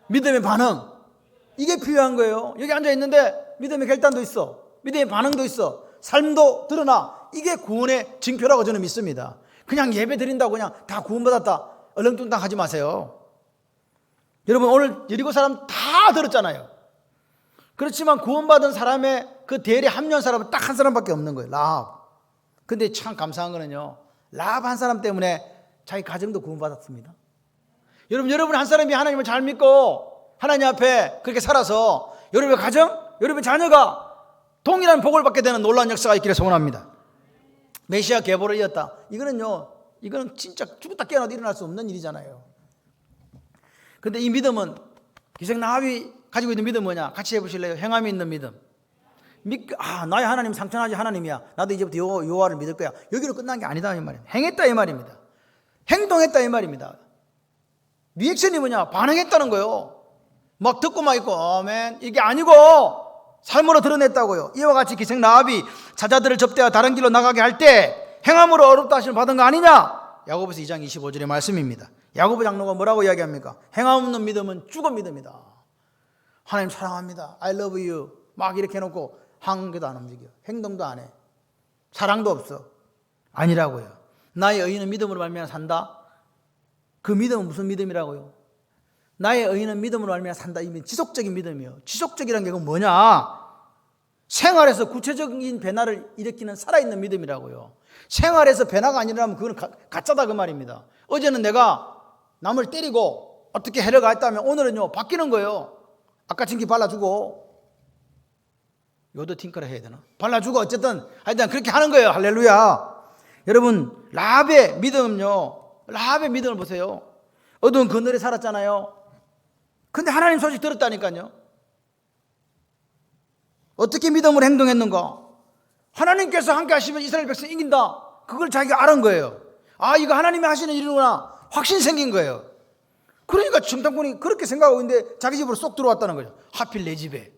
믿음의 반응, 이게 필요한 거예요. 여기 앉아 있는데 믿음의 결단도 있어, 믿음의 반응도 있어, 삶도 드러나. 이게 구원의 징표라고 저는 믿습니다. 그냥 예배 드린다고 그냥 다 구원받았다 얼렁뚱땅 하지 마세요. 여러분, 오늘 여리고 사람 다 들었잖아요. 그렇지만 구원받은 사람의 그 대열에 합류한 사람은 딱 한 사람밖에 없는 거예요. 라합. 근데 참 감사한 거는요, 라합 한 사람 때문에 자기 가정도 구원받았습니다. 여러분 한 사람이 하나님을 잘 믿고 하나님 앞에 그렇게 살아서 여러분의 가정, 여러분의 자녀가 동일한 복을 받게 되는 놀라운 역사가 있기를 소원합니다. 메시아 계보를 이었다. 이거는 진짜 죽었다 깨어나도 일어날 수 없는 일이잖아요. 그런데 이 믿음은, 기생 라합이 가지고 있는 믿음은 뭐냐? 같이 해보실래요? 행함이 있는 믿음. 나의 하나님 상천하지 하나님이야. 나도 이제부터 여호와를 믿을 거야. 여기로 끝난 게 아니다 이 말입니다. 행했다 이 말입니다. 행동했다 이 말입니다. 리액션이 뭐냐? 반응했다는 거예요. 막 듣고만 있고 아멘 이게 아니고 삶으로 드러냈다고요. 이와 같이 기생 라합이 사자들을 접대하여 다른 길로 나가게 할 때 행함으로 어렵다 하심을 받은 거 아니냐? 야고보서 2장 25절의 말씀입니다. 야고보 장로가 뭐라고 이야기합니까? 행함 없는 믿음은 죽은 믿음이다. 하나님 사랑합니다, I love you 막 이렇게 해놓고 한 개도 안 움직여, 행동도 안 해, 사랑도 없어. 아니라고요. 나의 의인은 믿음으로 말미암아 산다. 그 믿음은 무슨 믿음이라고요? 나의 의인은 믿음으로 말미암아 산다. 이게 지속적인 믿음이에요. 지속적이란 게 뭐냐? 생활에서 구체적인 변화를 일으키는 살아있는 믿음이라고요. 생활에서 변화가 안 일어나면 그건 가짜다 그 말입니다. 어제는 내가 남을 때리고 어떻게 해를 가했다면 오늘은요 바뀌는 거예요. 아까 진기 발라주고, 요도 팅크라 해야 되나? 발라주고 어쨌든 하여튼 그렇게 하는 거예요. 할렐루야. 여러분, 라합의 믿음은요, 라합의 믿음을 보세요. 어두운 그늘에 살았잖아요. 근데 하나님 소식 들었다니까요. 어떻게 믿음으로 행동했는가? 하나님께서 함께 하시면 이스라엘 백성 이긴다. 그걸 자기가 알은 거예요. 아, 이거 하나님이 하시는 일이구나. 확신 생긴 거예요. 그러니까 정탐꾼이 그렇게 생각하고 있는데 자기 집으로 쏙 들어왔다는 거죠. 하필 내 집에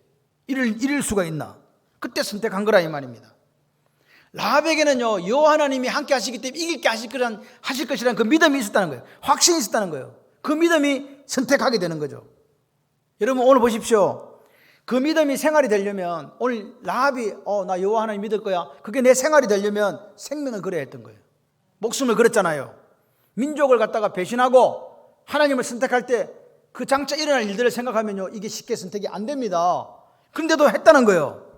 이럴 수가 있나? 그때 선택한 거라 이 말입니다. 라합에게는요, 여호와 하나님이 함께 하시기 때문에 이길게 하실 것이라는 그 믿음이 있었다는 거예요. 확신이 있었다는 거예요. 그 믿음이 선택하게 되는 거죠. 여러분, 오늘 보십시오. 그 믿음이 생활이 되려면, 오늘 라합이 나 여호와 하나님 믿을 거야, 그게 내 생활이 되려면 생명을 걸어야 했던 거예요. 목숨을 걸었잖아요. 민족을 갖다가 배신하고 하나님을 선택할 때 그 장차 일어날 일들을 생각하면요, 이게 쉽게 선택이 안 됩니다. 그런데도 했다는 거예요.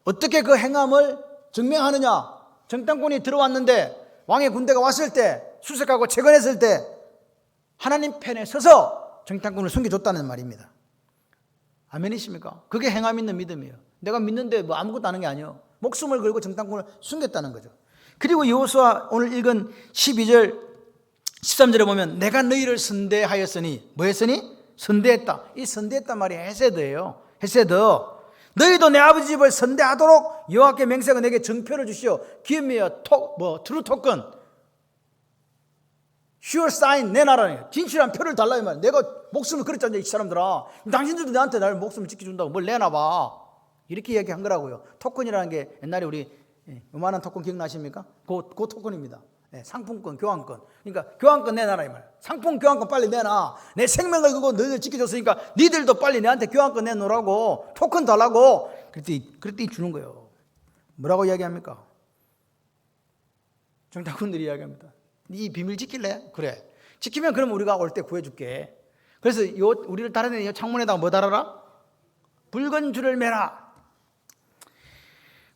어떻게 그 행함을 증명하느냐? 정탐꾼이 들어왔는데, 왕의 군대가 왔을 때, 수색하고 채권했을 때 하나님 편에 서서 정탐꾼을 숨겨줬다는 말입니다. 아멘이십니까? 그게 행함 있는 믿음이에요. 내가 믿는데 뭐 아무것도 아는 게 아니에요. 목숨을 걸고 정탐꾼을 숨겼다는 거죠. 그리고 여호수아 오늘 읽은 12절 13절에 보면 내가 너희를 선대하였으니, 뭐 했으니? 선대했다. 이 선대했단 말이 헤세드예요. 헤세드. 너희도 내 아버지 집을 선대하도록 여호와께 맹세하고 내게 정표를 주시오. 기업이여 트루 토큰, sure sign 내놔라. 진실한 표를 달라 이 말이야. 내가 목숨을 걸었잖아 이 사람들아. 당신들도 나한테 나를 목숨을 지켜준다고 뭘 내놔봐. 이렇게 이야기한 거라고요. 토큰이라는 게 옛날에 우리 요만한 토큰 기억나십니까? 그 토큰입니다. 상품권, 교환권. 그러니까 교환권 내놔라 이 말이야. 상품 교환권 빨리 내놔. 내 생명을 걸고 너희들 지켜줬으니까 니들도 빨리 내한테 교환권 내놓으라고, 토큰 달라고. 그랬더니 주는 거예요. 뭐라고 이야기합니까? 정탐꾼들이 이야기합니다. 네 비밀 지킬래? 그래. 지키면 그럼 우리가 올 때 구해줄게. 그래서 우리를 달아내는 창문에다가 뭐 달아라? 붉은 줄을 매라.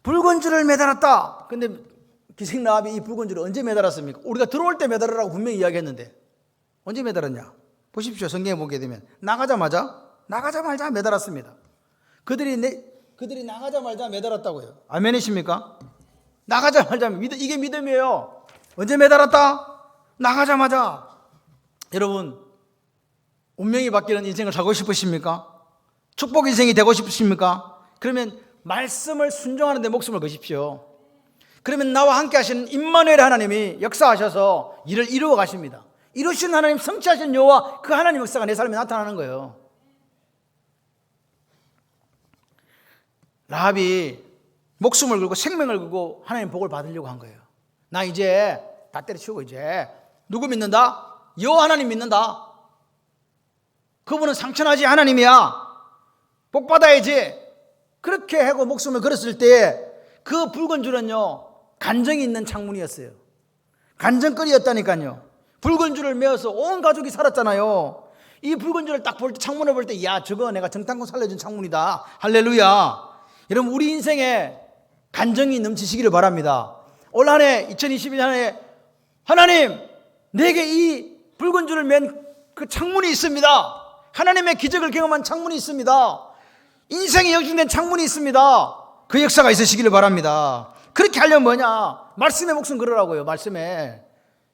붉은 줄을 매달았다. 근데 기생 라합이 이 붉은 줄을 언제 매달았습니까? 우리가 들어올 때 매달으라고 분명히 이야기했는데 언제 매달았냐? 보십시오. 성경에 보게 되면 나가자마자 매달았습니다. 그들이 나가자마자 매달았다고요. 아멘이십니까? 나가자마자 이게 믿음이에요. 언제 매달았다? 나가자마자. 여러분, 운명이 바뀌는 인생을 살고 싶으십니까? 축복 인생이 되고 싶으십니까? 그러면 말씀을 순종하는 데 목숨을 거십시오. 그러면 나와 함께 하시는 임마누엘 하나님이 역사하셔서 일을 이루어 가십니다. 이루시는 하나님, 성취하시는 여호와, 그 하나님 역사가 내 삶에 나타나는 거예요. 라합이 목숨을 걸고 생명을 걸고 하나님 복을 받으려고 한 거예요. 나 이제 다 때려치우고 이제 누구 믿는다? 여호와 하나님 믿는다. 그분은 상천하지 하나님이야. 복 받아야지. 그렇게 하고 목숨을 걸었을 때 그 붉은 줄은요, 간정이 있는 창문이었어요. 간정거리였다니까요. 붉은 줄을 메어서 온 가족이 살았잖아요. 이 붉은 줄을 딱 볼 때, 창문을 볼 때, 야, 저거 내가 정탐꾼 살려준 창문이다. 할렐루야. 여러분, 우리 인생에 간정이 넘치시기를 바랍니다. 올 한 해 2021년에 하나님, 내게 이 붉은 줄을 맨 그 창문이 있습니다. 하나님의 기적을 경험한 창문이 있습니다. 인생에 역중된 창문이 있습니다. 그 역사가 있으시기를 바랍니다. 그렇게 하려면 뭐냐? 말씀에 목숨 걸으라고요. 말씀에.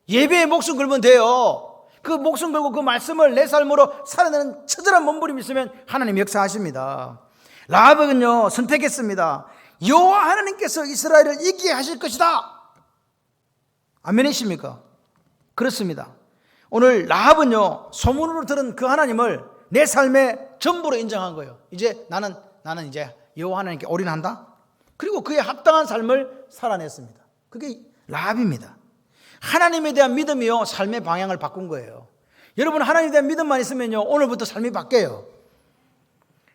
예배에 목숨 걸면 돼요. 그 목숨 걸고 그 말씀을 내 삶으로 살아내는 처절한 몸부림이 있으면 하나님 역사하십니다. 라합은요, 선택했습니다. 여호와 하나님께서 이스라엘을 이기게 하실 것이다. 아멘이십니까? 그렇습니다. 오늘 라합은요, 소문으로 들은 그 하나님을 내 삶의 전부로 인정한 거예요. 이제 나는 이제 여호와 하나님께 올인한다. 그리고 그에 합당한 삶을 살아냈습니다. 그게 라합입니다. 하나님에 대한 믿음이요, 삶의 방향을 바꾼 거예요. 여러분, 하나님에 대한 믿음만 있으면요, 오늘부터 삶이 바뀌어요.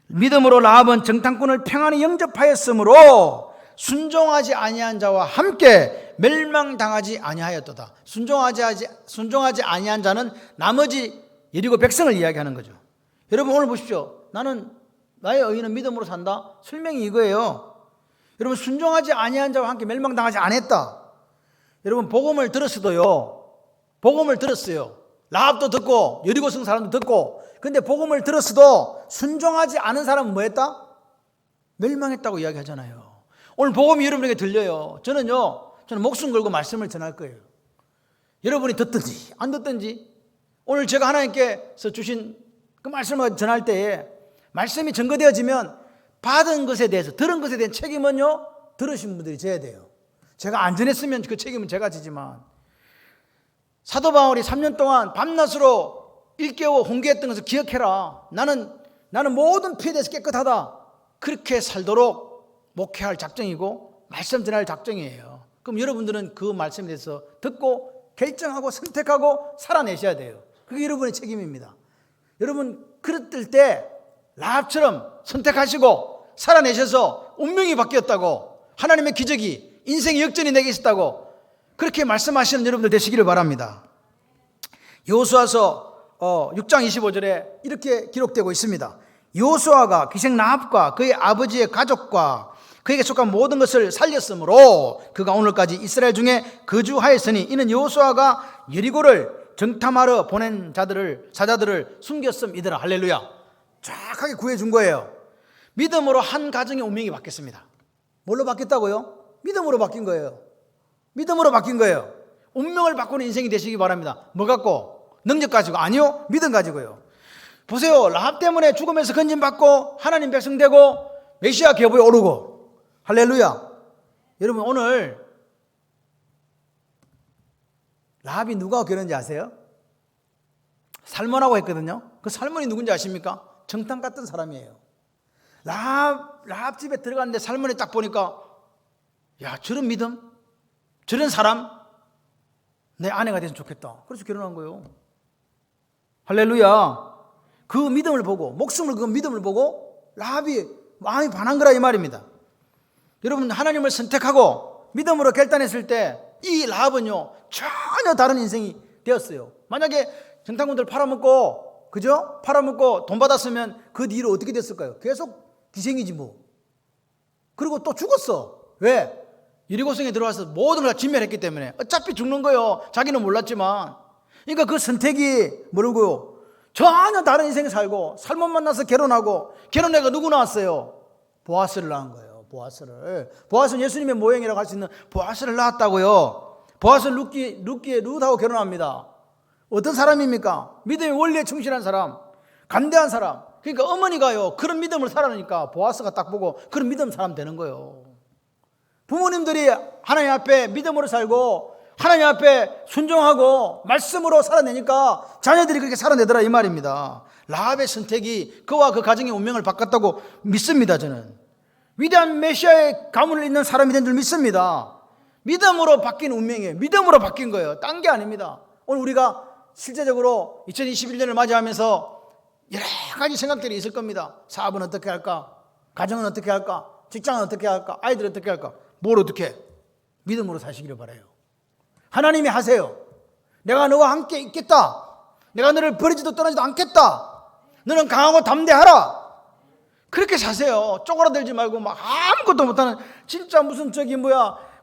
믿음으로 라합은 정탐꾼을 평안히 영접하였으므로 순종하지 아니한 자와 함께 멸망당하지 아니하였도다. 순종하지 아니한 자는 나머지 여리고 백성을 이야기하는 거죠. 여러분, 오늘 보십시오. 나의 의인은 믿음으로 산다. 설명이 이거예요. 여러분, 순종하지 아니한 자와 함께 멸망당하지 않았다. 여러분, 복음을 들었어요. 라합도 듣고 여리고성 사람도 듣고, 근데 복음을 들었어도 순종하지 않은 사람은 뭐 했다? 멸망했다고 이야기하잖아요. 오늘 복음이 여러분에게 들려요. 저는 목숨 걸고 말씀을 전할 거예요. 여러분이 듣든지 안 듣든지 오늘 제가 하나님께서 주신 그 말씀을 전할 때에 말씀이 증거되어지면 받은 것에 대해서, 들은 것에 대한 책임은요, 들으신 분들이 져야 돼요. 제가 안 전했으면 그 책임은 제가 지지만, 사도 바울이 3년 동안 밤낮으로 일깨워 홍계했던 것을 기억해라. 나는 모든 피에 대해서 깨끗하다. 그렇게 살도록 목회할 작정이고 말씀 전할 작정이에요. 그럼 여러분들은 그 말씀에 대해서 듣고 결정하고 선택하고 살아내셔야 돼요. 그게 여러분의 책임입니다. 여러분 그럴 때 라합처럼 선택하시고 살아내셔서 운명이 바뀌었다고, 하나님의 기적이, 인생의 역전이 내게 있었다고 그렇게 말씀하시는 여러분들 되시기를 바랍니다. 여호수아서 6장 25절에 이렇게 기록되고 있습니다. 여호수아가 기생 라합과 그의 아버지의 가족과 그에게 속한 모든 것을 살렸으므로 그가 오늘까지 이스라엘 중에 거주하였으니 이는 여호수아가 여리고를 정탐하러 보낸 사자들을 숨겼음이더라. 할렐루야. 정확하게 구해준 거예요. 믿음으로 한 가정의 운명이 바뀌었습니다. 뭘로 바뀌었다고요? 믿음으로 바뀐 거예요. 믿음으로 바뀐 거예요. 운명을 바꾸는 인생이 되시기 바랍니다. 뭐 갖고? 능력 가지고? 아니요, 믿음 가지고요. 보세요. 라합 때문에 죽음에서 건진받고 하나님 백성 되고 메시아 계보에 오르고. 할렐루야. 여러분 오늘 라합이 누가 결혼인지 아세요? 살몬하고 했거든요. 그 살몬이 누군지 아십니까? 정탐 같은 사람이에요. 라합 집에 들어갔는데 살몬이 딱 보니까, 야, 저런 믿음, 저런 사람, 내 아내가 됐으면 좋겠다. 그래서 결혼한 거예요. 할렐루야. 그 믿음을 보고, 목숨을 그 믿음을 보고 라합이 마음이 반한 거라 이 말입니다. 여러분 하나님을 선택하고 믿음으로 결단했을 때 이 라합은요 전혀 다른 인생이 되었어요. 만약에 정탐꾼들 팔아먹고, 그죠? 팔아먹고 돈 받았으면 그 뒤로 어떻게 됐을까요? 계속 기생이지 뭐. 그리고 또 죽었어. 왜? 여리고성에 들어와서 모든 걸 다 진멸했기 때문에. 어차피 죽는 거예요. 자기는 몰랐지만. 그러니까 그 선택이 뭐라고요? 전혀 다른 인생을 살고, 살몬 만나서 결혼하고, 결혼해가 누구 낳았어요? 보아스를 낳은 거예요. 보아스는 예수님의 모형이라고 할 수 있는 보아스를 낳았다고요. 보아스는 룻기의 룻하고 결혼합니다. 어떤 사람입니까? 믿음의 원리에 충실한 사람, 간대한 사람. 그러니까 어머니가요 그런 믿음을 살아내니까 보아스가 딱 보고 그런 믿음 사람 되는 거예요. 부모님들이 하나님 앞에 믿음으로 살고 하나님 앞에 순종하고 말씀으로 살아내니까 자녀들이 그렇게 살아내더라 이 말입니다. 라합의 선택이 그와 그 가정의 운명을 바꿨다고 믿습니다. 저는 위대한 메시아의 가문을 잇는 사람이 된 줄 믿습니다. 믿음으로 바뀐 운명이에요. 믿음으로 바뀐 거예요. 딴 게 아닙니다. 오늘 우리가 실제적으로 2021년을 맞이하면서 여러 가지 생각들이 있을 겁니다. 사업은 어떻게 할까? 가정은 어떻게 할까? 직장은 어떻게 할까? 아이들은 어떻게 할까? 뭘 어떻게? 믿음으로 사시기를 바라요. 하나님이 하세요. 내가 너와 함께 있겠다. 내가 너를 버리지도 떠나지도 않겠다. 너는 강하고 담대하라. 그렇게 사세요. 쪼그라들지 말고 막 아무것도 못하는, 진짜 무슨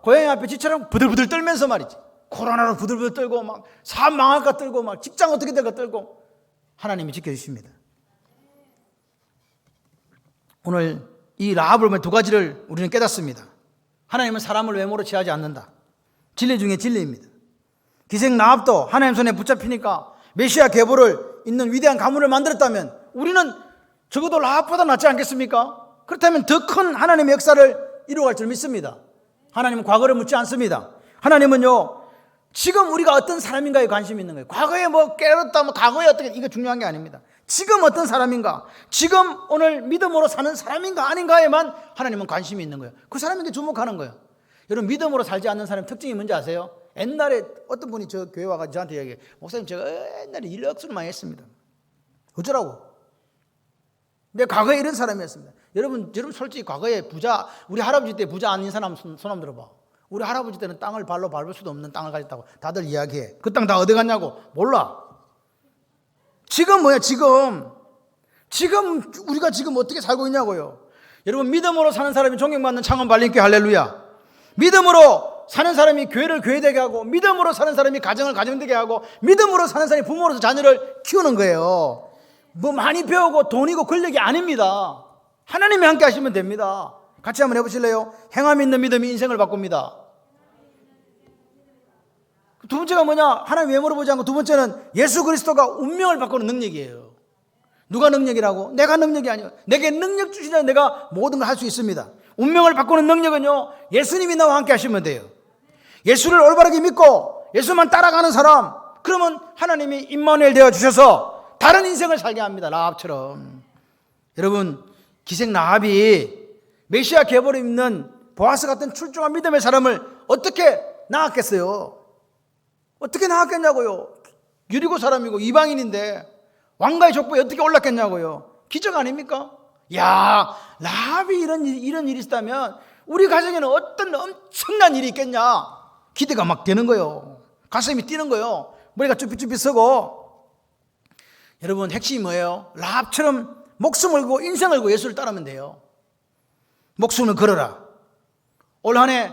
고양이 앞에 쥐처럼 부들부들 떨면서 말이지. 코로나로 부들부들 떨고 막 사업 망할까 떨고 막 직장 어떻게 될까 떨고. 하나님이 지켜주십니다. 오늘 이 라합을 보면 두 가지를 우리는 깨닫습니다. 하나님은 사람을 외모로 취하지 않는다. 진리 중에 진리입니다. 기생 라합도 하나님 손에 붙잡히니까 메시아 계보를 잇는 위대한 가문을 만들었다면 우리는 적어도 라합보다 낫지 않겠습니까? 그렇다면 더 큰 하나님의 역사를 이루어갈 줄 믿습니다. 하나님은 과거를 묻지 않습니다. 하나님은요 지금 우리가 어떤 사람인가에 관심이 있는 거예요. 과거에 뭐 깨졌다, 과거에 어떻게, 이거 중요한 게 아닙니다. 지금 어떤 사람인가, 지금 오늘 믿음으로 사는 사람인가 아닌가에만 하나님은 관심이 있는 거예요. 그 사람에게 주목하는 거예요. 여러분 믿음으로 살지 않는 사람 특징이 뭔지 아세요? 옛날에 어떤 분이 저 교회 와가지고 저한테 얘기해요. 목사님 제가 옛날에 일 억수로 많이 했습니다. 어쩌라고? 근데 과거에 이런 사람이었습니다. 여러분 솔직히 과거에 부자, 우리 할아버지 때 부자 아닌 사람 손 한번 들어봐. 우리 할아버지 때는 땅을 발로 밟을 수도 없는 땅을 가졌다고 다들 이야기해. 그 땅 다 어디 갔냐고? 몰라. 지금 뭐야 지금 우리가 지금 어떻게 살고 있냐고요. 여러분 믿음으로 사는 사람이 존경받는 창원 발림교회 할렐루야. 믿음으로 사는 사람이 교회를 교회되게 하고, 믿음으로 사는 사람이 가정을 가정되게 하고, 믿음으로 사는 사람이 부모로서 자녀를 키우는 거예요. 뭐 많이 배우고 돈이고 권력이 아닙니다. 하나님이 함께 하시면 됩니다. 같이 한번 해보실래요? 행함 있는 믿음이 인생을 바꿉니다. 두 번째가 뭐냐? 하나님 외모를 보지 않고 두 번째는 예수 그리스도가 운명을 바꾸는 능력이에요. 누가 능력이라고? 내가 능력이 아니에요. 내게 능력 주시자 내가 모든 걸 할 수 있습니다. 운명을 바꾸는 능력은요, 예수님이 나와 함께 하시면 돼요. 예수를 올바르게 믿고 예수만 따라가는 사람, 그러면 하나님이 임마누엘 되어주셔서 다른 인생을 살게 합니다. 라합처럼. 여러분, 기생 라합이 메시아 계보를 입는 보아스 같은 출중한 믿음의 사람을 어떻게 낳았겠어요? 어떻게 낳았겠냐고요? 유리고 사람이고 이방인인데 왕가의 족보에 어떻게 올랐겠냐고요? 기적 아닙니까? 야, 라합이 이런 일이 있다면 우리 가정에는 어떤 엄청난 일이 있겠냐? 기대가 막 되는 거예요. 가슴이 뛰는 거예요. 머리가 쭈삣쭈삣 서고. 여러분, 핵심이 뭐예요? 라합처럼 목숨을 걸고 인생을 걸고 예수를 따르면 돼요. 목숨을 걸어라. 올 한 해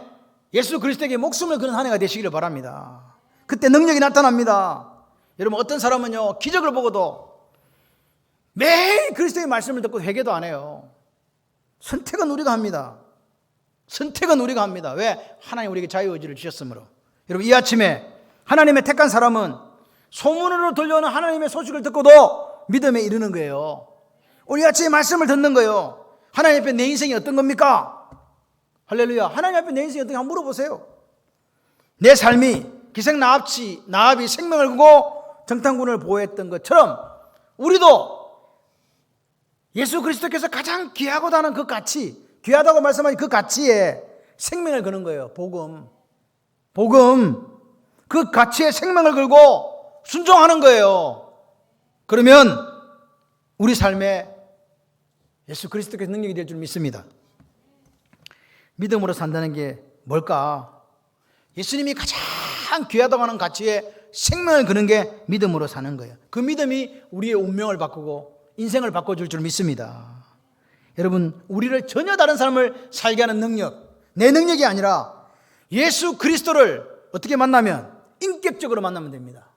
예수 그리스도에게 목숨을 거는 한 해가 되시기를 바랍니다. 그때 능력이 나타납니다. 여러분, 어떤 사람은요, 기적을 보고도 매일 그리스도의 말씀을 듣고 회개도 안 해요. 선택은 우리가 합니다. 선택은 우리가 합니다. 왜? 하나님 우리에게 자유의지를 주셨으므로. 여러분, 이 아침에 하나님의 택한 사람은 소문으로 들려오는 하나님의 소식을 듣고도 믿음에 이르는 거예요. 우리 아침에 말씀을 듣는 거예요. 하나님 앞에 내 인생이 어떤 겁니까? 할렐루야. 하나님 앞에 내 인생이 어떤 가 한번 물어보세요. 내 삶이 기생 나합이 생명을 걸고 정탐꾼을 보호했던 것처럼 우리도 예수 그리스도께서 가장 귀하고 다는 그 가치, 귀하다고 말씀하신 그 가치에 생명을 거는 거예요. 복음. 그 가치에 생명을 걸고 순종하는 거예요. 그러면 우리 삶에 예수 그리스도께서 능력이 될 줄 믿습니다. 믿음으로 산다는 게 뭘까? 예수님이 가장 귀하다고 하는 가치에 생명을 거는 게 믿음으로 사는 거예요. 그 믿음이 우리의 운명을 바꾸고 인생을 바꿔줄 줄 믿습니다. 여러분, 우리를 전혀 다른 삶을 살게 하는 능력, 내 능력이 아니라 예수 그리스도를 어떻게 만나면? 인격적으로 만나면 됩니다.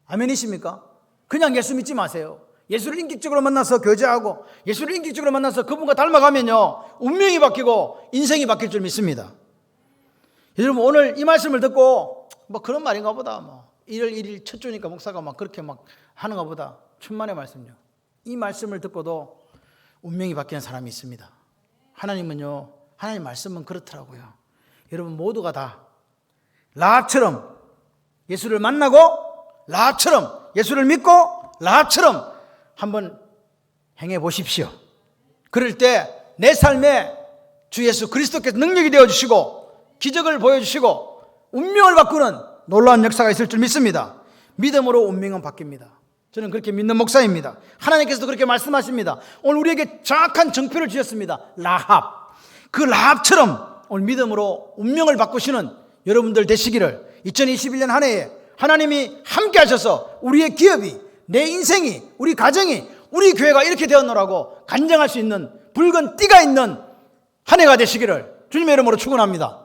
아멘이십니까? 그냥 예수 믿지 마세요. 예수를 인격적으로 만나서 교제하고 예수를 인격적으로 만나서 그분과 닮아가면요, 운명이 바뀌고 인생이 바뀔 줄 믿습니다. 여러분, 오늘 이 말씀을 듣고 뭐 그런 말인가 보다, 뭐 1월 1일 첫 주니까 목사가 막 그렇게 막 하는가 보다, 천만의 말씀요. 이 말씀을 듣고도 운명이 바뀌는 사람이 있습니다. 하나님은요, 하나님 말씀은 그렇더라고요. 여러분 모두가 다 라합처럼 예수를 만나고 라합처럼 예수를 믿고 라합처럼 한번 행해 보십시오. 그럴 때 내 삶에 주 예수 그리스도께서 능력이 되어주시고 기적을 보여주시고 운명을 바꾸는 놀라운 역사가 있을 줄 믿습니다. 믿음으로 운명은 바뀝니다. 저는 그렇게 믿는 목사입니다. 하나님께서도 그렇게 말씀하십니다. 오늘 우리에게 정확한 정표를 주셨습니다. 라합. 그 라합처럼 오늘 믿음으로 운명을 바꾸시는 여러분들 되시기를 2021년 한 해에 하나님이 함께 하셔서 우리의 기업이, 내 인생이, 우리 가정이, 우리 교회가 이렇게 되었노라고 간증할 수 있는 붉은 띠가 있는 한 해가 되시기를 주님의 이름으로 축원합니다.